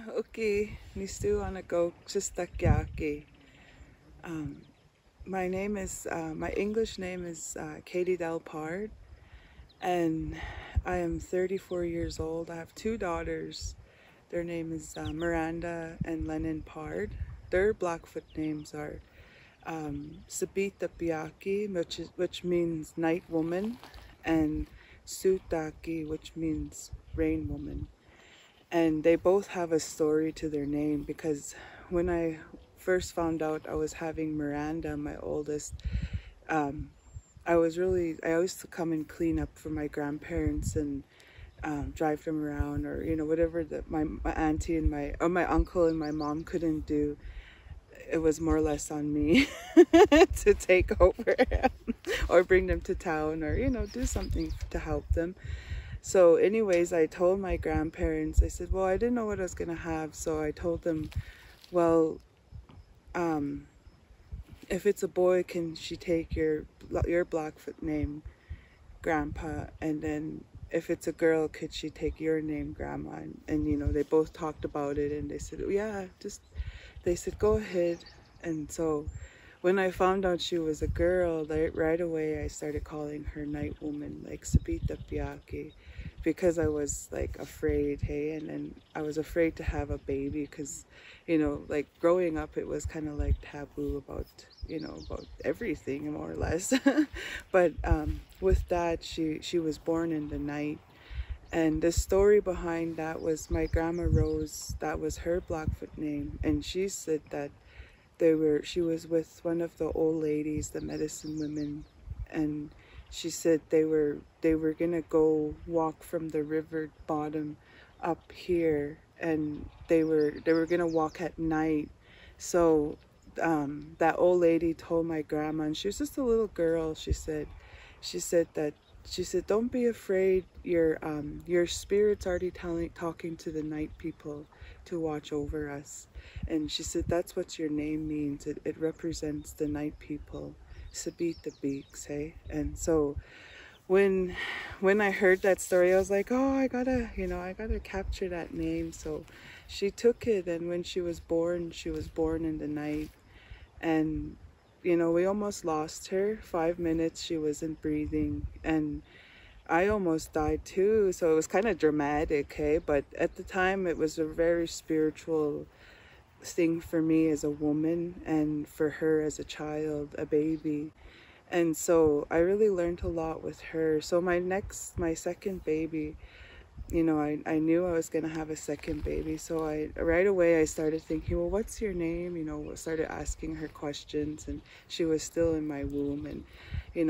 Okay, nistu anako chistakyaki. My name is my English name is Katiedel, and I am 34 years old. I have two daughters. Their name is Miranda and Lennon Pard. Their Blackfoot names are Sabita Piaki, which means night woman, and Sutaki, which means rain woman. And they both have a story to their name because when I first found out I was having Miranda, my oldest, um, I used to come and clean up for my grandparents and drive them around, or whatever that my auntie and my uncle and my mom couldn't do. It was more or less on me to take over or bring them to town, or do something to help them. So anyways, I told my grandparents, I said, well, I didn't know what I was going to have. So I told them, well, if it's a boy, can she take your Blackfoot name, Grandpa? And then if it's a girl, could she take your name, Grandma? And they both talked about it, and they said, yeah, they said, go ahead. And so when I found out she was a girl, right away I started calling her Night Woman, like Sabita Piaki, because I was like afraid, hey, and then I was afraid to have a baby because, like growing up, it was kind of like taboo about, about everything more or less. But with that, she was born in the night. And the story behind that was my grandma Rose, that was her Blackfoot name, and she said that she was with one of the old ladies, the medicine women, and she said they were gonna go walk from the river bottom up here, and they were gonna walk at night. So that old lady told my grandma, and she was just a little girl, she said that don't be afraid, your spirit's already talking to the night people to watch over us. And she said that's what your name means. It represents the night people, Sabita Beaks, hey. And so when I heard that story, I was like, oh, I gotta capture that name. So she took it, and when she was born in the night. And we almost lost her. 5 minutes she wasn't breathing, and I almost died too. So it was kind of dramatic, okay? But at the time, it was a very spiritual thing for me as a woman, and for her as a child, a baby. And so I really learned a lot with her. So my second baby, I knew I was going to have a second baby. So right away I started thinking, well, what's your name? Started asking her questions, and she was still in my womb. And,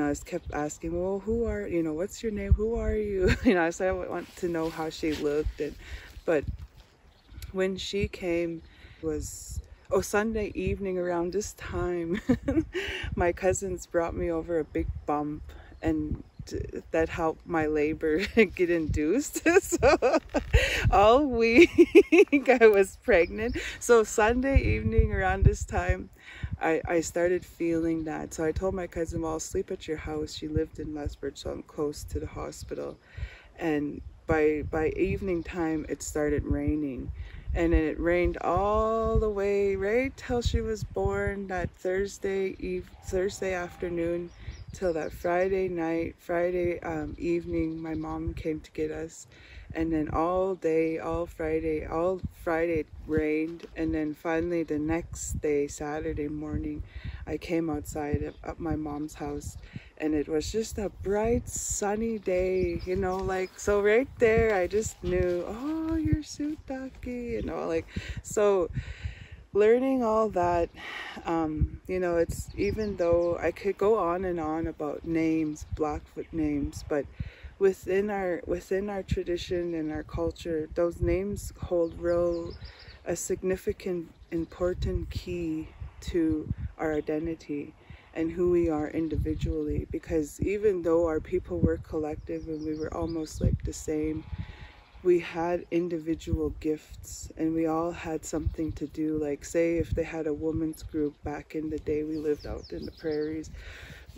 I kept asking, well, what's your name? Who are you? So I want to know how she looked. But when she came, was Sunday evening around this time, my cousins brought me over a big bump, and that helped my labor get induced. So all week I was pregnant. So Sunday evening around this time, I started feeling that. So I told my cousin, well, I'll sleep at your house. She lived in Lethbridge, so I'm close to the hospital. And by evening time, it started raining. And then it rained all the way right till she was born, that Thursday afternoon, till that Friday evening. My mom came to get us, and then all day, all Friday it rained. And then finally the next day, Saturday morning, I came outside at my mom's house, and it was just a bright sunny day, like, so right there I just knew, oh, you're Sutaki, like. So learning all that, it's, even though I could go on and on about names, Blackfoot names, but within our tradition and our culture, those names hold a significant, important key to our identity and who we are individually. Because even though our people were collective and we were almost like the same, we had individual gifts, and we all had something to do. Like, say if they had a women's group back in the day, we lived out in the prairies,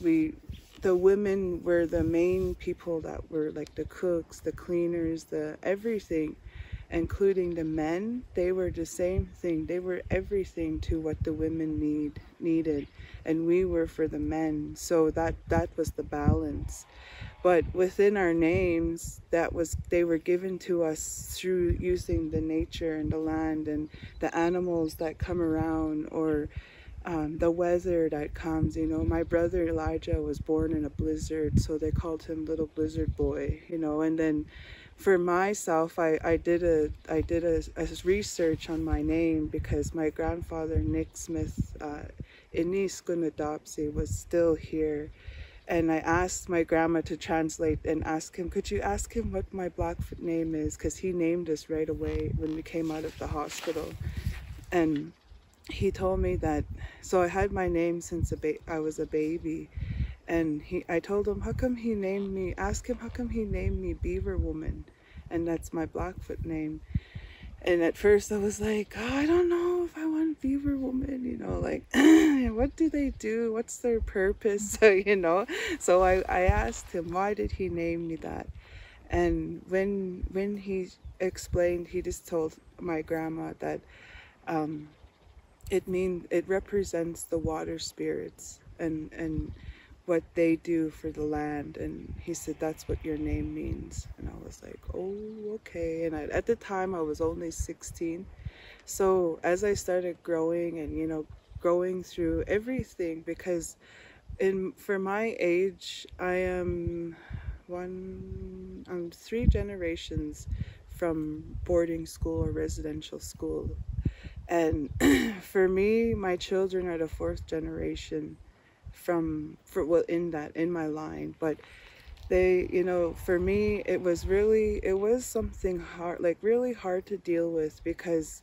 the women were the main people that were like the cooks, the cleaners, the everything. including the men, they were the same thing. They were everything to what the women needed, and we were for the men. So that was the balance. But within our names, they were given to us through using the nature and the land and the animals that come around, or the weather that comes. You know, my brother Elijah was born in a blizzard, so they called him Little Blizzard Boy. You know, and then for myself, I did a research on my name, because my grandfather Nick Smith, Iniskunadopsi, was still here. And I asked my grandma to translate and ask him, could you ask him what my Blackfoot name is? Because he named us right away when we came out of the hospital. And he told me that, so I had my name since I was a baby. And I told him, how come he named me, ask him how come he named me Beaver Woman? And that's my Blackfoot name. And at first I was like, oh, I don't know if I want Beaver Woman, you know, like, what do they do? What's their purpose? You know? So I asked him, why did he name me that? And when he explained, he just told my grandma that it represents the water spirits and what they do for the land. And he said, that's what your name means. And I was like, oh, okay. And at the time I was only 16. So as I started growing and, you know, going through everything, because for my age, I'm 3 generations from boarding school or residential school. And for me, my children are the 4th generation in my line. But they, you know, for me, it was something hard, like really hard to deal with, because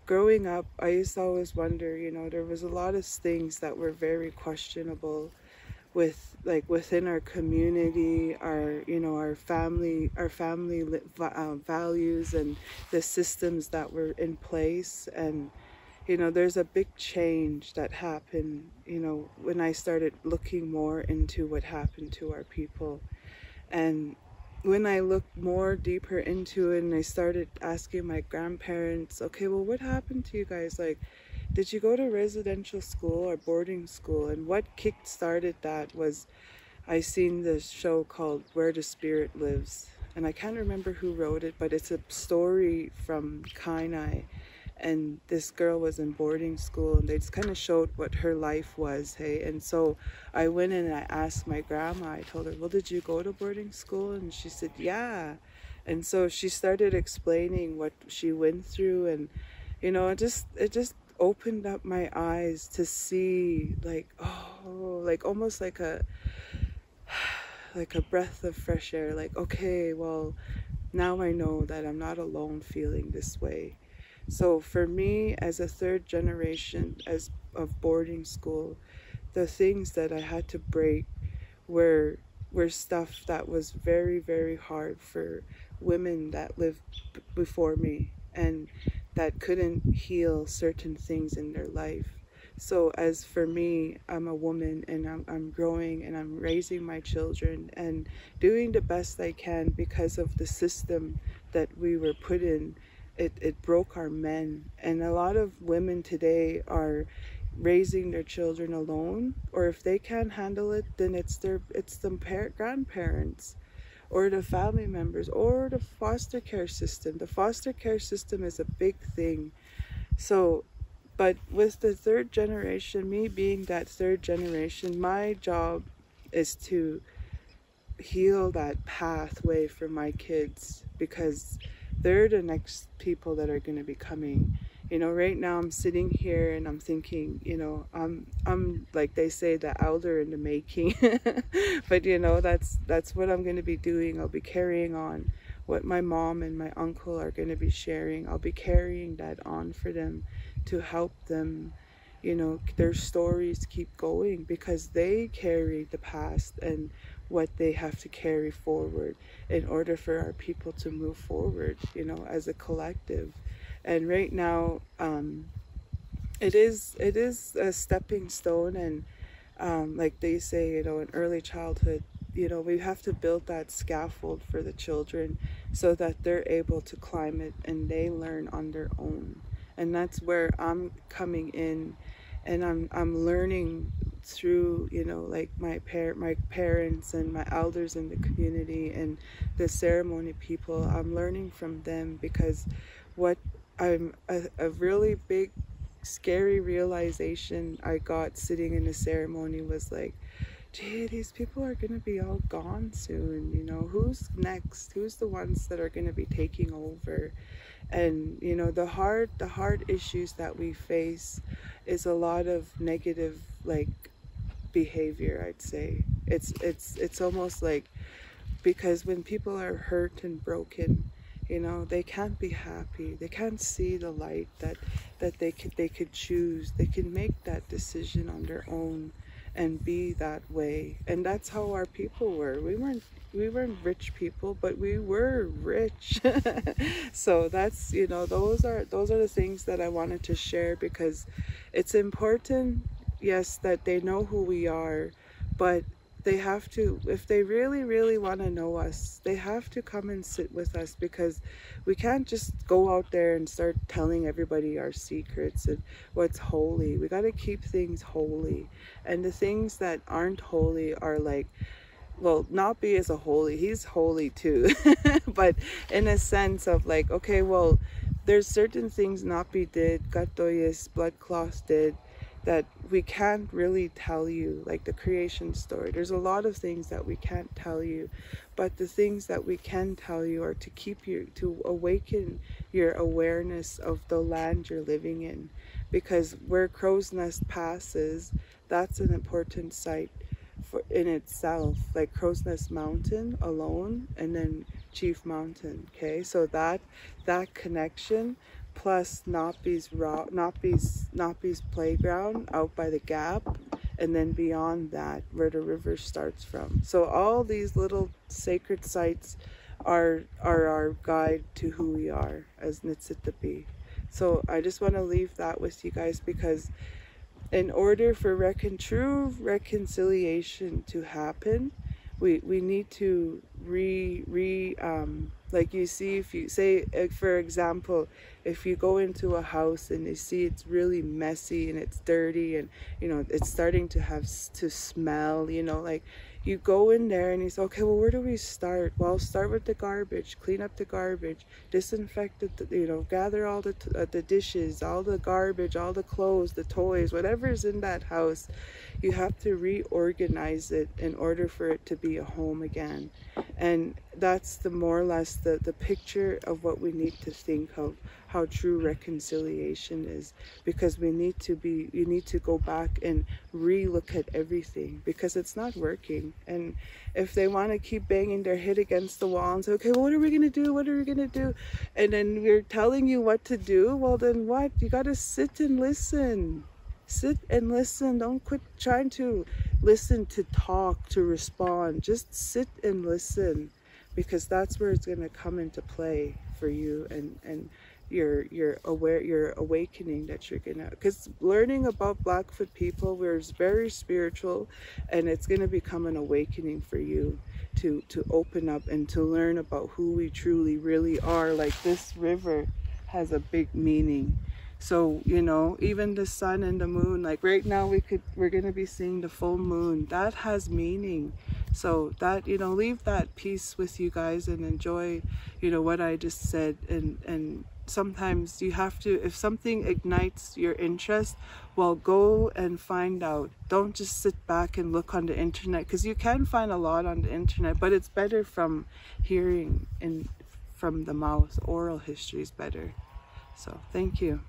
growing up, I used to always wonder, you know, there was a lot of things that were very questionable within our community, our family values and the systems that were in place. And you know, there's a big change that happened, you know, when I started looking more into what happened to our people. And when I looked more deeper into it, and I started asking my grandparents, okay, well, what happened to you guys? Like, did you go to residential school or boarding school? And what kick-started that was, I seen this show called Where the Spirit Lives. And I can't remember who wrote it, but it's a story from Kainai. And this girl was in boarding school, and they just kind of showed what her life was, hey. And so I went in and I asked my grandma, I told her, well, did you go to boarding school? And she said, yeah. And so she started explaining what she went through, and you know, it just opened up my eyes to see, like, oh, like almost like a breath of fresh air. Like, okay, well, now I know that I'm not alone feeling this way. So for me, as a 3rd generation of boarding school, the things that I had to break were stuff that was very, very hard for women that lived before me and that couldn't heal certain things in their life. So as for me, I'm a woman, and I'm growing, and I'm raising my children and doing the best I can because of the system that we were put in. It broke our men, and a lot of women today are raising their children alone, or if they can't handle it, then it's the grandparents or the family members or the foster care system. The foster care system is a big thing. So, but with the 3rd generation, me being that 3rd generation, my job is to heal that pathway for my kids, because they're the next people that are going to be coming. You know, right now I'm sitting here and I'm thinking, you know, I'm like they say, the elder in the making. But you know, that's what I'm going to be doing. I'll be carrying on what my mom and my uncle are going to be sharing. I'll be carrying that on for them to help them, you know, their stories keep going, because they carry the past and what they have to carry forward in order for our people to move forward, you know, as a collective. And right now, it is a stepping stone, and like they say, you know, in early childhood, you know, we have to build that scaffold for the children so that they're able to climb it and they learn on their own. And that's where I'm coming in, and I'm learning through, you know, like my parents and my elders in the community and the ceremony people. I'm learning from them, because what I'm a really big scary realization I got sitting in a ceremony was like, gee, these people are going to be all gone soon, you know, who's next? Who's the ones that are going to be taking over? And you know, the hard issues that we face is a lot of negative, like, behavior, I'd say. It's almost like, because when people are hurt and broken, you know, they can't be happy, they can't see the light that they could choose, they can make that decision on their own and be that way. And that's how our people were. We weren't rich people, but we were rich. So that's, you know, those are the things that I wanted to share, because it's important, yes, that they know who we are, but they have to, if they really want to know us, they have to come and sit with us, because we can't just go out there and start telling everybody our secrets and what's holy. We got to keep things holy, and the things that aren't holy are like, well, Napi is a holy, he's holy too, but in a sense of like, okay, well, there's certain things Napi did, Gatoyes, blood cloths did, that we can't really tell you, like the creation story. There's a lot of things that we can't tell you, but the things that we can tell you are to keep you, to awaken your awareness of the land you're living in, because where Crow's Nest passes, that's an important site for in itself, like Crow's Nest Mountain alone, and then Mountain. Okay, so that connection, plus Napi's playground out by the gap, and then beyond that where the river starts from. So all these little sacred sites are our guide to who we are as Nitsitapi. So I just want to leave that with you guys, because in order for true reconciliation to happen, we need to like, you see, if you say, for example, if you go into a house and you see it's really messy and it's dirty, and you know it's starting to smell, you know, like, you go in there and you say, okay, well, where do we start? Well, start with the garbage, clean up the garbage, disinfect it, you know, gather all the dishes, all the garbage, all the clothes, the toys, whatever's in that house. You have to reorganize it in order for it to be a home again. And that's the more or less the picture of what we need to think of, how true reconciliation is, because you need to go back and re-look at everything, because it's not working. And if they want to keep banging their head against the wall and say, okay, well, what are we going to do? What are we going to do? And then we're telling you what to do. Well, then what? You got to sit and listen. Sit and listen. Don't quit trying to listen to talk, to respond. Just sit and listen, because that's where it's going to come into play for you, and your awakening that you're gonna, because learning about Blackfoot people, we're very spiritual, and it's going to become an awakening for you to open up and to learn about who we truly really are. Like, this river has a big meaning. So, you know, even the sun and the moon, like right now we're going to be seeing the full moon. That has meaning. So that, you know, leave that peace with you guys and enjoy, you know, what I just said. And sometimes you have to, if something ignites your interest, well, go and find out. Don't just sit back and look on the internet, because you can find a lot on the internet, but it's better from hearing and from the mouth. Oral history is better. So thank you.